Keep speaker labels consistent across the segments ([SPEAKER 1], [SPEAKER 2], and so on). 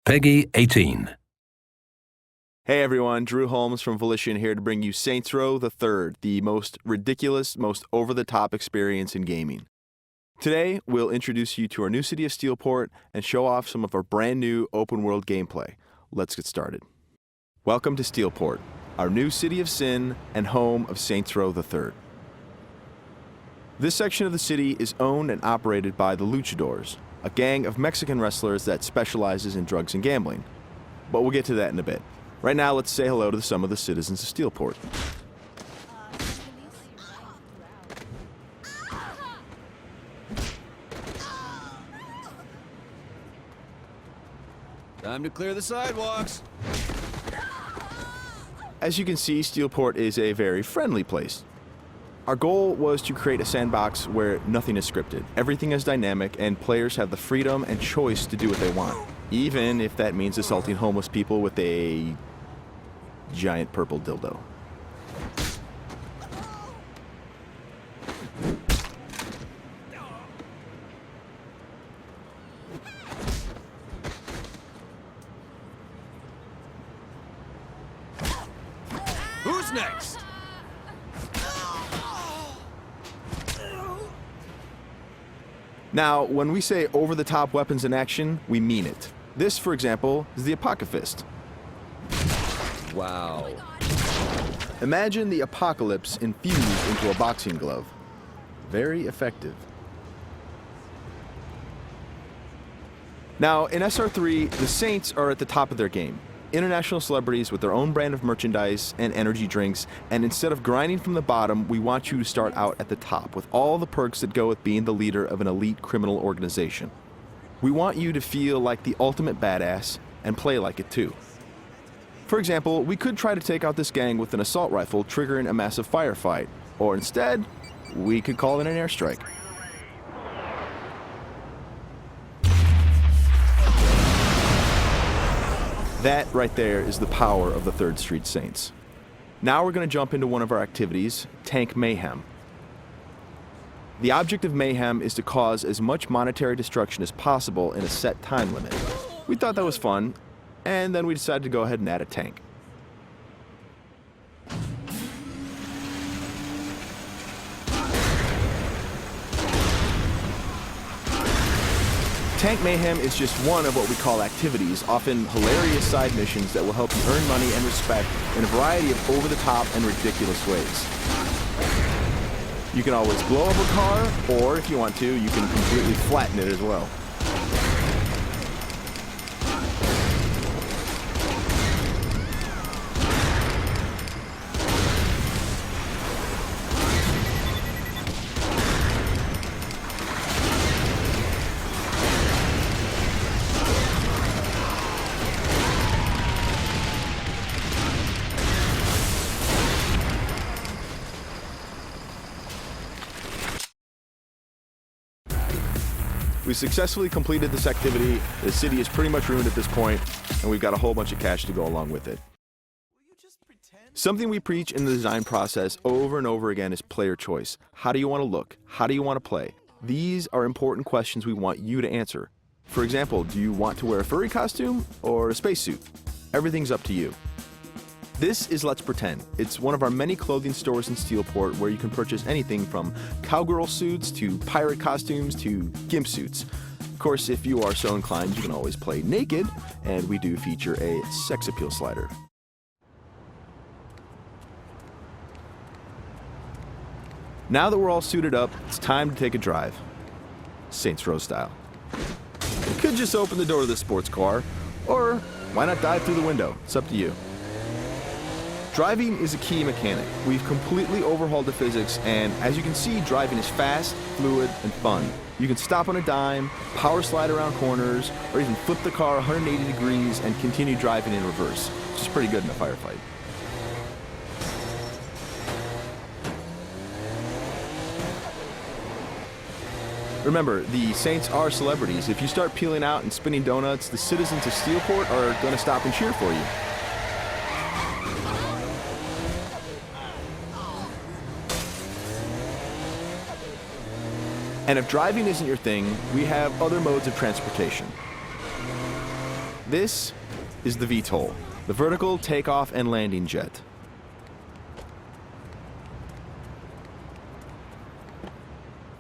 [SPEAKER 1] Peggy 18.
[SPEAKER 2] Hey everyone, Drew Holmes from Volition here to bring you Saints Row the Third, the most ridiculous, most over-the-top experience in gaming. Today, we'll introduce you to our new city of Steelport and show off some of our brand new open-world gameplay. Let's get started. Welcome to Steelport, our new city of sin and home of Saints Row the Third. This section of the city is owned and operated by the Luchadors, a gang of Mexican wrestlers that specializes in drugs and gambling. But we'll get to that in a bit. Right now, let's say hello to some of the citizens of Steelport.
[SPEAKER 3] Time to clear the sidewalks.
[SPEAKER 2] As you can see, Steelport is a very friendly place. Our goal was to create a sandbox where nothing is scripted. Everything is dynamic, and players have the freedom and choice to do what they want, even if that means assaulting homeless people with a giant purple dildo.
[SPEAKER 3] Who's next?
[SPEAKER 2] Now, when we say over-the-top weapons in action, we mean it. This, for example, is the Apocalypse.
[SPEAKER 3] Wow.
[SPEAKER 2] Imagine the apocalypse infused into a boxing glove. Very effective. Now, in SR3, the Saints are at the top of their game. International celebrities with their own brand of merchandise and energy drinks, and instead of grinding from the bottom, we want you to start out at the top with all the perks that go with being the leader of an elite criminal organization. We want you to feel like the ultimate badass and play like it too. For example, we could try to take out this gang with an assault rifle triggering a massive firefight, or instead, we could call in an airstrike. That right there is the power of the 3rd Street Saints. Now we're going to jump into one of our activities, Tank Mayhem. The object of Mayhem is to cause as much monetary destruction as possible in a set time limit. We thought that was fun, and then we decided to go ahead and add a tank. Tank Mayhem is just one of what we call activities, often hilarious side missions that will help you earn money and respect in a variety of over-the-top and ridiculous ways. You can always blow up a car, or if you want to, you can completely flatten it as well. We successfully completed this activity. The city is pretty much ruined at this point, and we've got a whole bunch of cash to go along with it. Something we preach in the design process over and over again is player choice. How do you want to look? How do you want to play? These are important questions we want you to answer. For example, do you want to wear a furry costume or a spacesuit? Everything's up to you. This is Let's Pretend. It's one of our many clothing stores in Steelport where you can purchase anything from cowgirl suits to pirate costumes to gimp suits. Of course, if you are so inclined, you can always play naked, and we do feature a sex appeal slider. Now that we're all suited up, it's time to take a drive. Saints Row style. You could just open the door of the sports car, or why not dive through the window? It's up to you. Driving is a key mechanic. We've completely overhauled the physics, and as you can see, driving is fast, fluid, and fun. You can stop on a dime, power slide around corners, or even flip the car 180 degrees and continue driving in reverse, which is pretty good in a firefight. Remember, the Saints are celebrities. If you start peeling out and spinning donuts, the citizens of Steelport are going to stop and cheer for you. And if driving isn't your thing, we have other modes of transportation. This is the VTOL, the vertical takeoff and landing jet.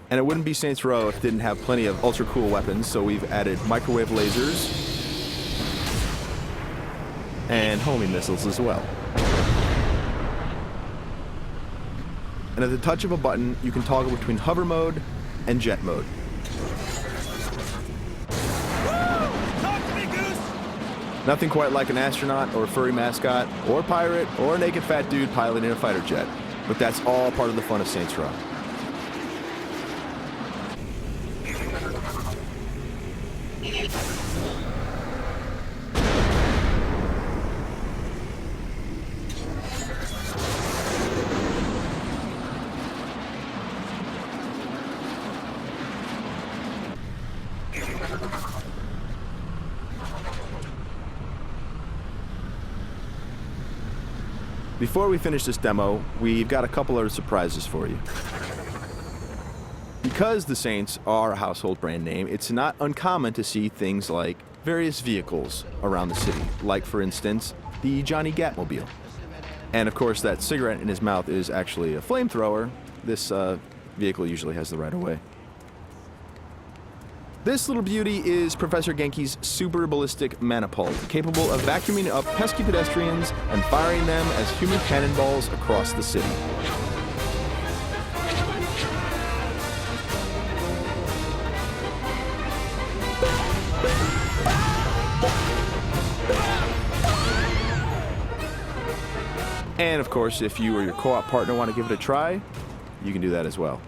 [SPEAKER 2] And it wouldn't be Saints Row if it didn't have plenty of ultra cool weapons, so we've added microwave lasers and homing missiles as well. And at the touch of a button, you can toggle between hover mode and jet mode.
[SPEAKER 3] Talk to me, Goose!
[SPEAKER 2] Nothing quite like an astronaut or a furry mascot or pirate or a naked fat dude piloting a fighter jet, but that's all part of the fun of Saints Row. Before we finish this demo, we've got a couple other surprises for you. Because the Saints are a household brand name, it's not uncommon to see things like various vehicles around the city, like, for instance, the Johnny Gatmobile. And of course, that cigarette in his mouth is actually a flamethrower. This vehicle usually has the right of way. This little beauty is Professor Genki's super ballistic manipult, capable of vacuuming up pesky pedestrians and firing them as human cannonballs across the city. And of course, if you or your co-op partner want to give it a try, you can do that as well.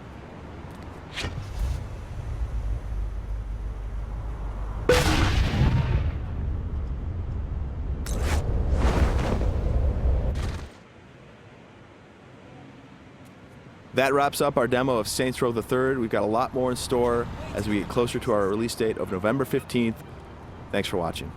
[SPEAKER 2] That wraps up our demo of Saints Row the Third. We've got a lot more in store as we get closer to our release date of November 15th. Thanks for watching.